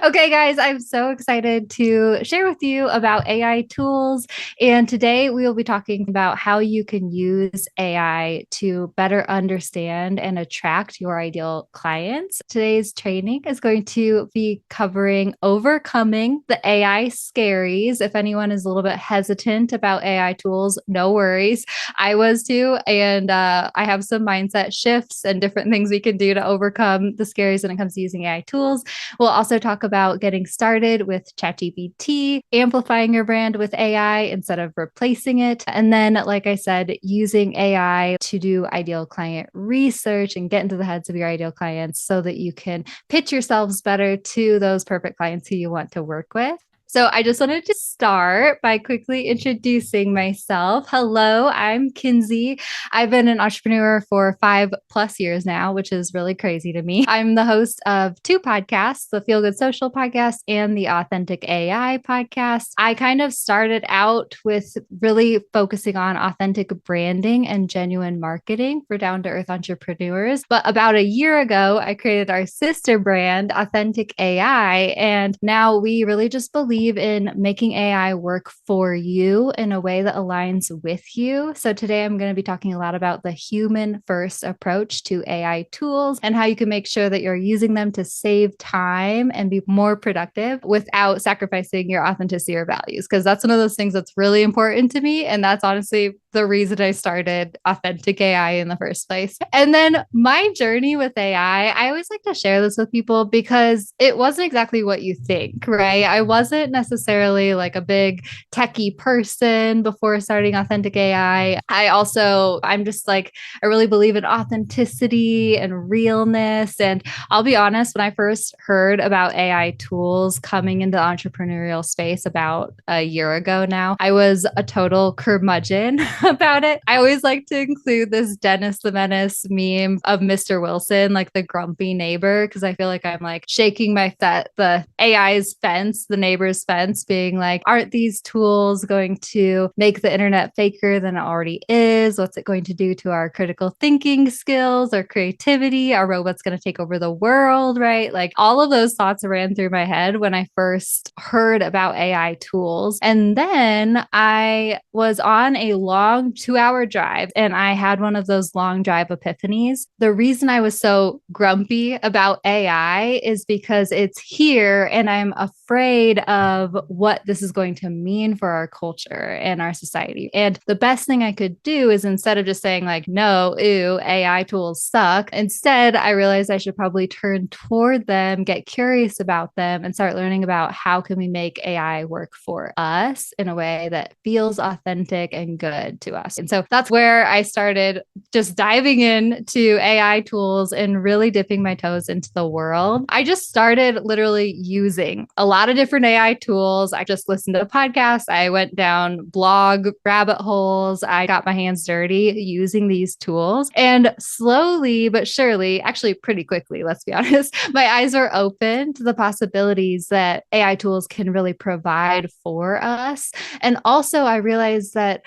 Okay, guys, I'm so excited to share with you about AI tools. And today we will be talking about how you can use AI to better understand and attract your ideal clients. Today's training is going to be covering overcoming the AI scaries. If anyone is a little bit hesitant about AI tools, no worries. I was too. And I have some mindset shifts and different things we can do to overcome the scaries when it comes to using AI tools. We'll also talk about getting started with ChatGPT, amplifying your brand with AI instead of replacing it. And then, like I said, using AI to do ideal client research and get into the heads of your ideal clients so that you can pitch yourselves better to those perfect clients who you want to work with. So I just wanted to start by quickly introducing myself. Hello, I'm Kinsey. I've been an entrepreneur for 5+ years now, which is really crazy to me. I'm the host of two podcasts, the Feel Good Social podcast and the Authentic AI podcast. I kind of started out with really focusing on authentic branding and genuine marketing for down to earth entrepreneurs. But about a year ago, I created our sister brand, Authentic AI. And now we really just believe in making AI work for you in a way that aligns with you. So today I'm going to be talking a lot about the human first approach to AI tools and how you can make sure that you're using them to save time and be more productive without sacrificing your authenticity or values. Because that's one of those things that's really important to me. And that's honestly the reason I started Authentic AI in the first place. And then my journey with AI, I always like to share this with people because it wasn't exactly what you think, right? I wasn't necessarily like a big techie person before starting Authentic AI. I'm just like, I really believe in authenticity and realness. And I'll be honest, when I first heard about AI tools coming into the entrepreneurial space about a year ago now, I was a total curmudgeon about it. I always like to include this Dennis the Menace meme of Mr. Wilson, like the grumpy neighbor, because I feel like I'm like shaking the AI's fence, the neighbor's fence, being like, aren't these tools going to make the internet faker than it already is? What's it going to do to our critical thinking skills, our creativity? Are robots going to take over the world, right? Like all of those thoughts ran through my head when I first heard about AI tools. And then I was on a long 2-hour drive and I had one of those long drive epiphanies. The reason I was so grumpy about AI is because it's here and I'm afraid of what this is going to mean for our culture and our society. And the best thing I could do is instead of just saying like, no, ew, AI tools suck, instead I realized I should probably turn toward them, get curious about them and start learning about how can we make AI work for us in a way that feels authentic and good to us. And so that's where I started just diving into AI tools and really dipping my toes into the world. I just started literally using a lot of different AI tools. I just listened to podcasts. I went down blog rabbit holes. I got my hands dirty using these tools. And slowly but surely, actually pretty quickly, let's be honest, my eyes were open to the possibilities that AI tools can really provide for us. And also I realized that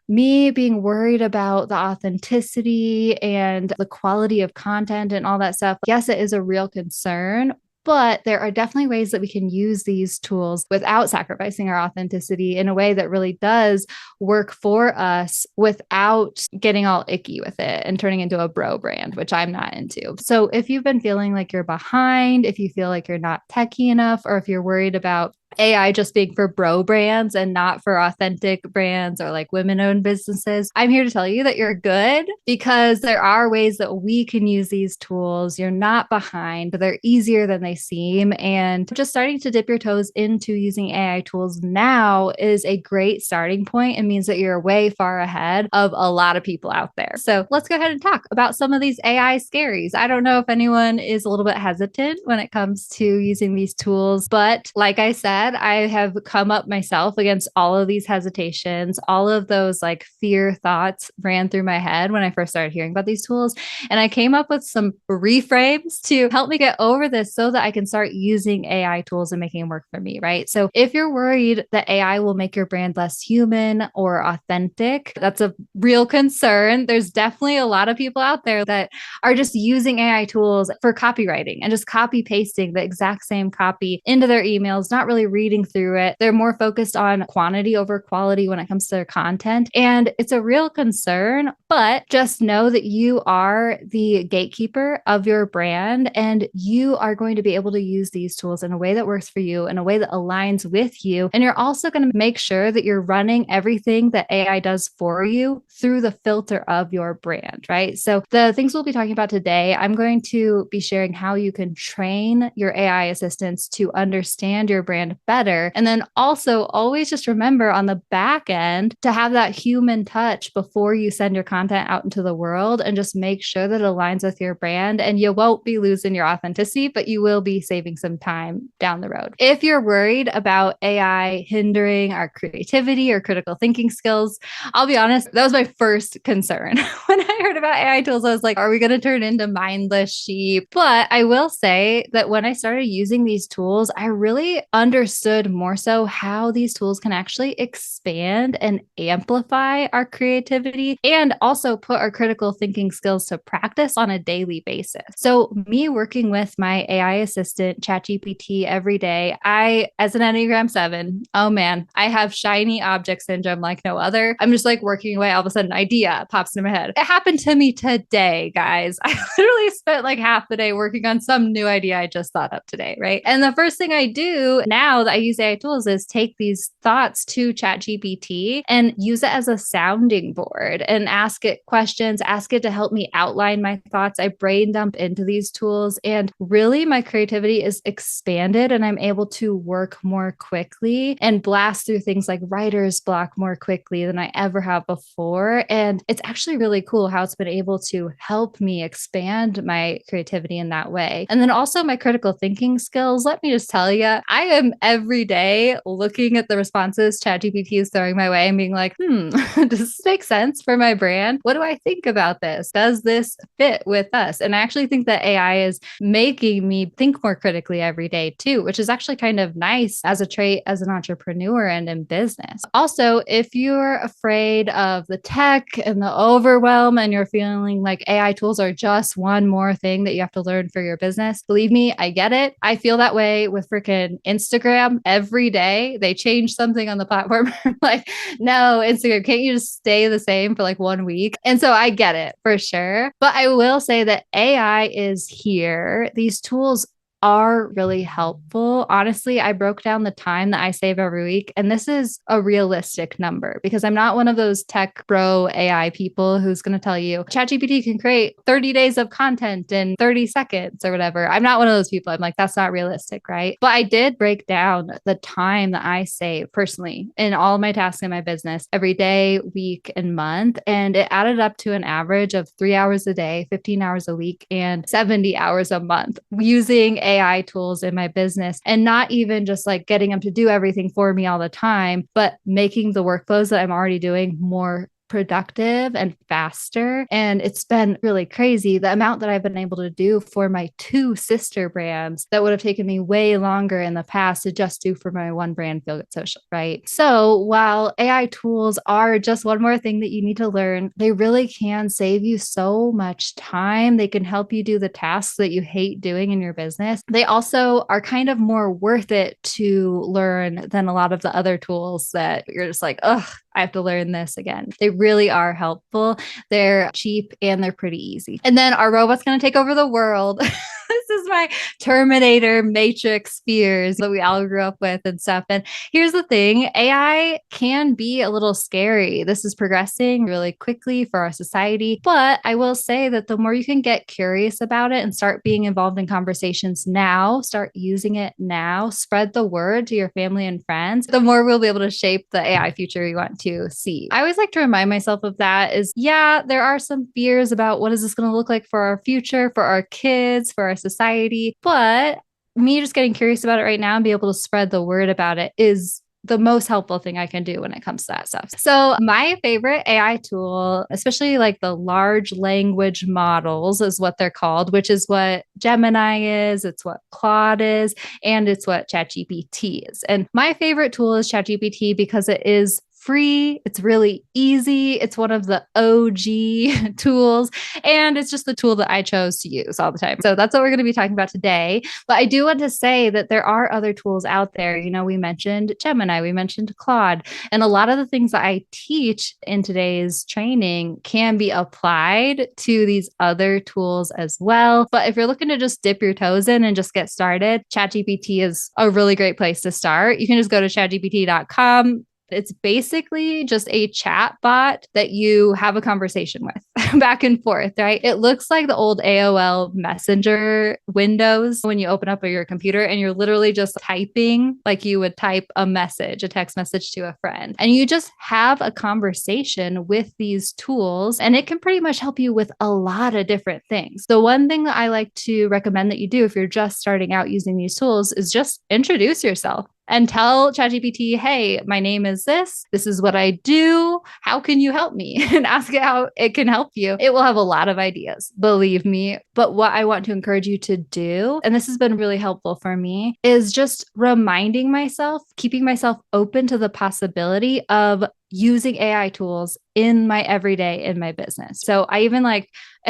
me being worried about the authenticity and the quality of content and all that stuff, yes, it is a real concern. But there are definitely ways that we can use these tools without sacrificing our authenticity in a way that really does work for us without getting all icky with it and turning into a bro brand, which I'm not into. So if you've been feeling like you're behind, if you feel like you're not techie enough, or if you're worried about AI just being for bro brands and not for authentic brands or like women-owned businesses, I'm here to tell you that you're good because there are ways that we can use these tools. You're not behind, but they're easier than they seem. And just starting to dip your toes into using AI tools now is a great starting point. It means that you're way far ahead of a lot of people out there. So let's go ahead and talk about some of these AI scaries. I don't know if anyone is a little bit hesitant when it comes to using these tools, but like I said, said, I have come up myself against all of these hesitations. All of those like fear thoughts ran through my head when I first started hearing about these tools. And I came up with some reframes to help me get over this so that I can start using AI tools and making it work for me, right? So if you're worried that AI will make your brand less human or authentic, that's a real concern. There's definitely a lot of people out there that are just using AI tools for copywriting and just copy pasting the exact same copy into their emails, not really reading through it. They're more focused on quantity over quality when it comes to their content. And it's a real concern, but just know that you are the gatekeeper of your brand and you are going to be able to use these tools in a way that works for you, in a way that aligns with you. And you're also going to make sure that you're running everything that AI does for you through the filter of your brand, right? So the things we'll be talking about today, I'm going to be sharing how you can train your AI assistants to understand your brand better. And then also always just remember on the back end to have that human touch before you send your content out into the world and just make sure that it aligns with your brand. And you won't be losing your authenticity, but you will be saving some time down the road. If you're worried about AI hindering our creativity or critical thinking skills, I'll be honest, that was my first concern. When I heard about AI tools, I was like, are we going to turn into mindless sheep? But I will say that when I started using these tools, I really understood more so how these tools can actually expand and amplify our creativity and also put our critical thinking skills to practice on a daily basis. So me working with my AI assistant, Chat GPT, every day, as an Enneagram 7, oh man, I have shiny object syndrome like no other. I'm just like working away. All of a sudden, an idea pops into my head. It happened to me today, guys. I literally spent like half the day working on some new idea I just thought up today, right? And the first thing I do now that I use AI tools is take these thoughts to Chat GPT and use it as a sounding board and ask it questions, ask it to help me outline my thoughts. I brain dump into these tools and really my creativity is expanded and I'm able to work more quickly and blast through things like writer's block more quickly than I ever have before. And it's actually really cool how it's been able to help me expand my creativity in that way. And then also my critical thinking skills. Let me just tell you, I am every day looking at the responses ChatGPT is throwing my way and being like, does this make sense for my brand? What do I think about this? Does this fit with us? And I actually think that AI is making me think more critically every day too, which is actually kind of nice as a trait as an entrepreneur and in business. Also, if you're afraid of the tech and the overwhelm and you're feeling like AI tools are just one more thing that you have to learn for your business, believe me, I get it. I feel that way with freaking Instagram every day. They change something on the platform. Like, no, Instagram, can't you just stay the same for like 1 week? And so I get it for sure. But I will say that AI is here. These tools are really helpful. Honestly, I broke down the time that I save every week, and this is a realistic number because I'm not one of those tech bro AI people who's going to tell you ChatGPT can create 30 days of content in 30 seconds or whatever. I'm not one of those people. I'm like, that's not realistic, right? But I did break down the time that I save personally in all of my tasks in my business every day, week, and month. And it added up to an average of 3 hours a day, 15 hours a week, and 70 hours a month using AI tools in my business and not even just like getting them to do everything for me all the time, but making the workflows that I'm already doing more productive and faster. And it's been really crazy the amount that I've been able to do for my 2 sister brands that would have taken me way longer in the past to just do for my one brand, Feel Good Social, right? So while AI tools are just one more thing that you need to learn, they really can save you so much time. They can help you do the tasks that you hate doing in your business. They also are kind of more worth it to learn than a lot of the other tools that you're just like, ugh, I have to learn this again. They really are helpful. They're cheap and they're pretty easy. And then our robot's going to take over the world. This is my Terminator Matrix fears that we all grew up with and stuff. And here's the thing, AI can be a little scary. This is progressing really quickly for our society. But I will say that the more you can get curious about it and start being involved in conversations now, start using it now, spread the word to your family and friends, the more we'll be able to shape the AI future we want to see. I always like to remind myself of that is, yeah, there are some fears about what is this going to look like for our future, for our kids, for our society, but me just getting curious about it right now and be able to spread the word about it is the most helpful thing I can do when it comes to that stuff. So my favorite AI tool, especially like the large language models is what they're called, which is what Gemini is, it's what Claude is, and it's what ChatGPT is. And my favorite tool is ChatGPT because it is free. It's really easy. It's one of the OG tools, and it's just the tool that I chose to use all the time. So that's what we're going to be talking about today. But I do want to say that there are other tools out there. You know, we mentioned Gemini, we mentioned Claude, and a lot of the things that I teach in today's training can be applied to these other tools as well. But if you're looking to just dip your toes in and just get started, ChatGPT is a really great place to start. You can just go to chatgpt.com. It's basically just a chat bot that you have a conversation with back and forth, right? It looks like the old AOL Messenger windows when you open up your computer and you're literally just typing like you would type a message, a text message to a friend. And you just have a conversation with these tools, and it can pretty much help you with a lot of different things. The one thing that I like to recommend that you do if you're just starting out using these tools is just introduce yourself. And tell ChatGPT, hey, my name is this. This is what I do. How can you help me? And ask it how it can help you. It will have a lot of ideas, believe me. But what I want to encourage you to do, and this has been really helpful for me, is just reminding myself, keeping myself open to the possibility of using AI tools in my everyday in my business. So I even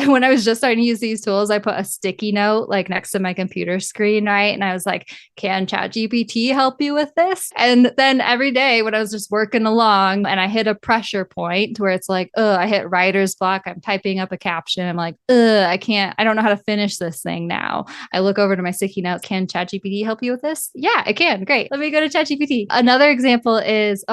when I was just starting to use these tools, I put a sticky note like next to my computer screen, right? And I was like, can ChatGPT help you with this? And then every day when I was just working along and I hit a pressure point where it's like, I hit writer's block, I'm typing up a caption. I'm like, I don't know how to finish this thing now. I look over to my sticky note, can ChatGPT help you with this? Yeah, it can. Great. Let me go to ChatGPT. Another example is,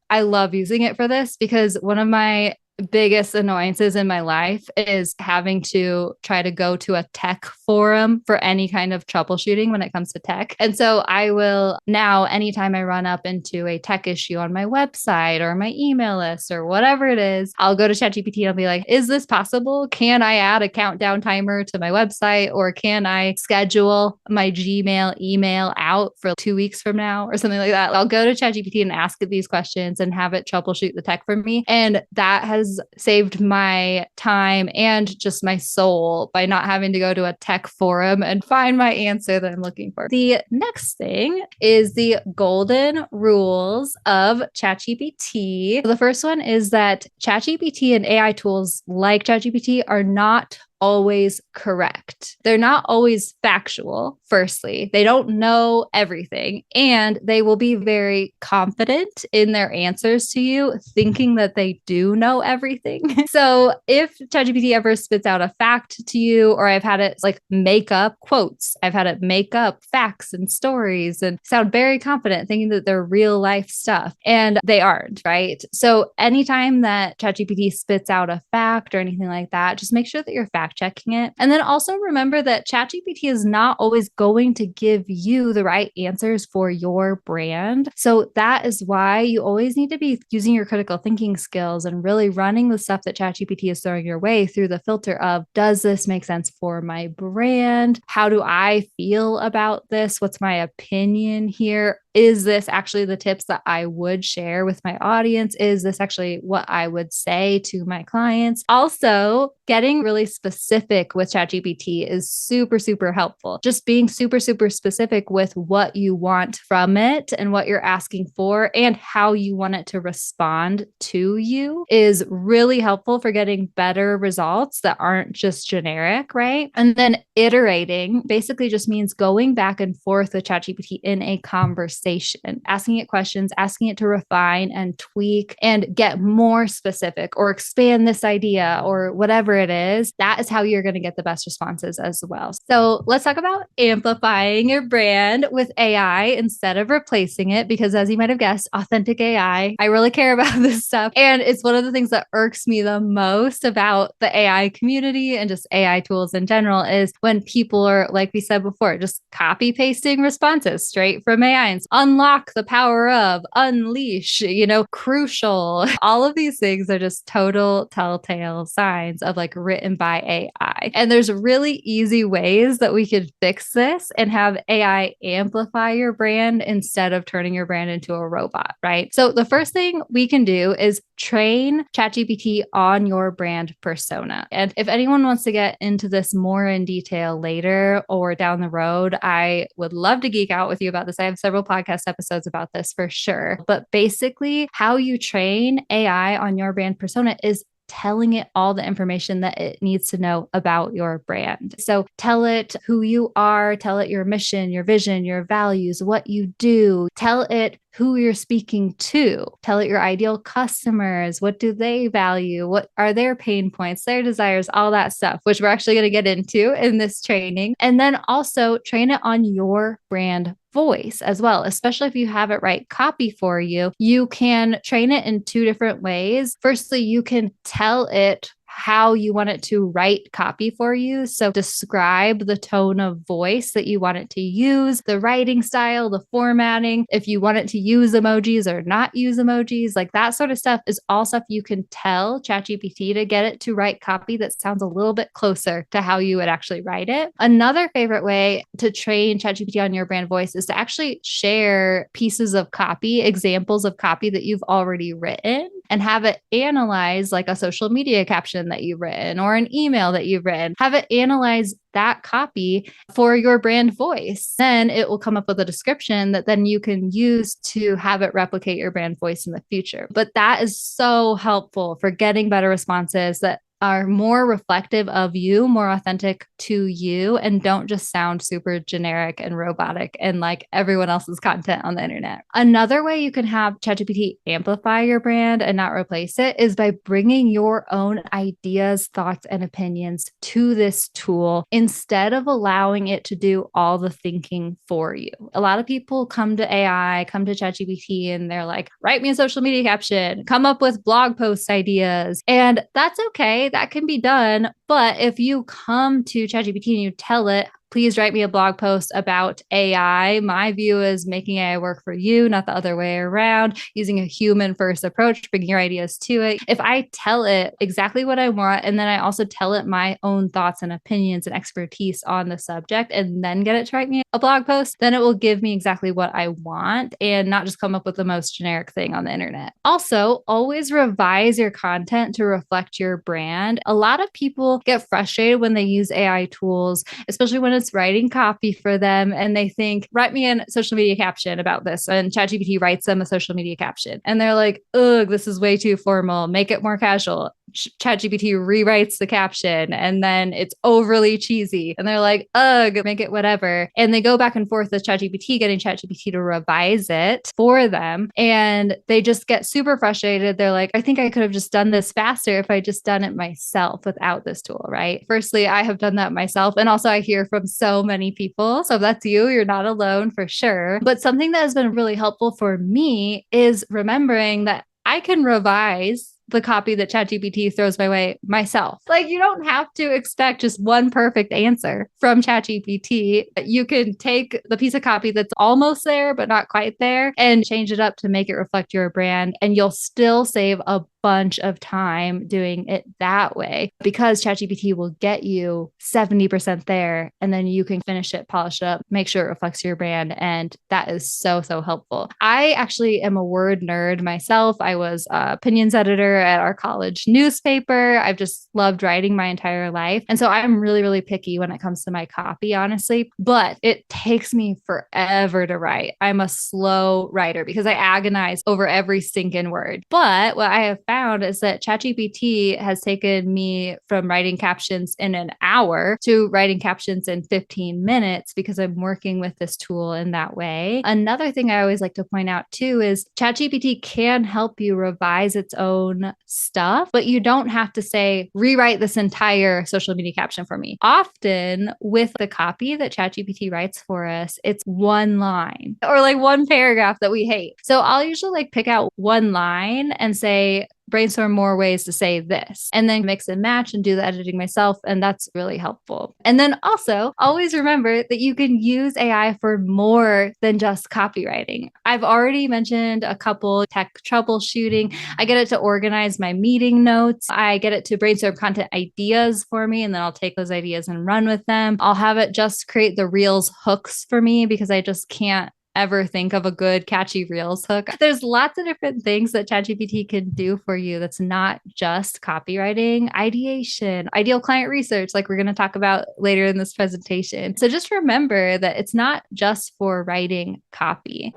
I love using it for this because one of my biggest annoyances in my life is having to try to go to a tech forum for any kind of troubleshooting when it comes to tech. And so I will now, anytime I run up into a tech issue on my website or my email list or whatever it is, I'll go to ChatGPT and I'll be like, is this possible? Can I add a countdown timer to my website, or can I schedule my Gmail email out for 2 weeks from now or something like that? I'll go to ChatGPT and ask it these questions and have it troubleshoot the tech for me. And that has saved my time and just my soul by not having to go to a tech forum and find my answer that I'm looking for. The next thing is the golden rules of ChatGPT. The first one is that ChatGPT and AI tools like ChatGPT are not always correct. They're not always factual, firstly. They don't know everything, and they will be very confident in their answers to you, thinking that they do know everything. So if ChatGPT ever spits out a fact to you, or I've had it make up quotes, I've had it make up facts and stories and sound very confident, thinking that they're real life stuff, and they aren't, right? So anytime that ChatGPT spits out a fact or anything like that, just make sure that you're fact checking it. And then also remember that ChatGPT is not always going to give you the right answers for your brand. So that is why you always need to be using your critical thinking skills and really running the stuff that ChatGPT is throwing your way through the filter of, does this make sense for my brand? How do I feel about this? What's my opinion here? Is this actually the tips that I would share with my audience? Is this actually what I would say to my clients? Also, getting really specific with ChatGPT is super, super helpful. Just being super, super specific with what you want from it and what you're asking for and how you want it to respond to you is really helpful for getting better results that aren't just generic, right? And then iterating basically just means going back and forth with ChatGPT in a conversation, asking it questions, asking it to refine and tweak and get more specific or expand this idea or whatever it is. That is how you're going to get the best responses as well. So let's talk about amplifying your brand with AI instead of replacing it, because as you might have guessed, authentic AI, I really care about this stuff. And it's one of the things that irks me the most about the AI community and just AI tools in general is when people are, like we said before, just copy pasting responses straight from AI. And unlock the power of, unleash, crucial. All of these things are just total telltale signs of like written by AI. And there's really easy ways that we could fix this and have AI amplify your brand instead of turning your brand into a robot, right? So the first thing we can do is train ChatGPT on your brand persona. And if anyone wants to get into this more in detail later or down the road, I would love to geek out with you about this. I have several podcast episodes about this for sure. But basically, how you train AI on your brand persona is telling it all the information that it needs to know about your brand. So tell it who you are, tell it your mission, your vision, your values, what you do, tell it who you're speaking to, tell it your ideal customers, what do they value, what are their pain points, their desires, all that stuff, which we're actually going to get into in this training. And then also train it on your brand voice as well, especially if you have it write copy for you. You can train it in two different ways. Firstly, you can tell it how you want it to write copy for you. So describe the tone of voice that you want it to use, the writing style, the formatting, if you want it to use emojis or not use emojis, like that sort of stuff is all stuff you can tell ChatGPT to get it to write copy that sounds a little bit closer to how you would actually write it. Another favorite way to train ChatGPT on your brand voice is to actually share pieces of copy, examples of copy that you've already written, and have it analyze like a social media caption that you've written or an email that you've written. Have it analyze that copy for your brand voice. Then it will come up with a description that then you can use to have it replicate your brand voice in the future. But that is so helpful for getting better responses that are more reflective of you, more authentic to you, and don't just sound super generic and robotic and like everyone else's content on the internet. Another way you can have ChatGPT amplify your brand and not replace it is by bringing your own ideas, thoughts, and opinions to this tool instead of allowing it to do all the thinking for you. A lot of people come to AI, come to ChatGPT, and they're like, write me a social media caption, come up with blog post ideas. And that's okay. That can be done. But if you come to ChatGPT and you tell it, please write me a blog post about AI. My view is making AI work for you, not the other way around, using a human first approach, bringing your ideas to it. If I tell it exactly what I want, and then I also tell it my own thoughts and opinions and expertise on the subject, and then get it to write me a blog post, then it will give me exactly what I want and not just come up with the most generic thing on the internet. Also, always revise your content to reflect your brand. A lot of people get frustrated when they use AI tools, especially when it's writing copy for them and they think, write me a social media caption about this. And ChatGPT writes them a social media caption. And they're like, ugh, this is way too formal. Make it more casual. ChatGPT rewrites the caption and then it's overly cheesy. And they're like, ugh, make it whatever. And they go back and forth with ChatGPT, getting ChatGPT to revise it for them. And they just get super frustrated. They're like, I think I could have just done this faster if I just done it myself without this tool, right? Firstly, I have done that myself. And also I hear from so many people. So if that's you, you're not alone for sure. But something that has been really helpful for me is remembering that I can revise the copy that ChatGPT throws my way myself. Like you don't have to expect just one perfect answer from ChatGPT. You can take the piece of copy that's almost there, but not quite there and change it up to make it reflect your brand. And you'll still save a bunch of time doing it that way because ChatGPT will get you 70% there and then you can finish it, polish it up, make sure it reflects your brand. And that is so, so helpful. I actually am a word nerd myself. I was an opinions editor at our college newspaper. I've just loved writing my entire life. And so I'm really, really picky when it comes to my copy, honestly, but it takes me forever to write. I'm a slow writer because I agonize over every stinking word. But what I have found is that ChatGPT has taken me from writing captions in an hour to writing captions in 15 minutes because I'm working with this tool in that way. Another thing I always like to point out too is ChatGPT can help you revise its own stuff, but you don't have to say, rewrite this entire social media caption for me. Often with the copy that ChatGPT writes for us, it's one line or like one paragraph that we hate. So I'll usually like pick out one line and say, brainstorm more ways to say this, and then mix and match and do the editing myself. And that's really helpful. And then also always remember that you can use AI for more than just copywriting. I've already mentioned a couple: tech troubleshooting. I get it to organize my meeting notes. I get it to brainstorm content ideas for me, and then I'll take those ideas and run with them. I'll have it just create the Reels hooks for me because I just can't ever think of a good catchy Reels hook. There's lots of different things that ChatGPT can do for you that's not just copywriting, ideation, ideal client research, like we're going to talk about later in this presentation. So just remember that it's not just for writing copy.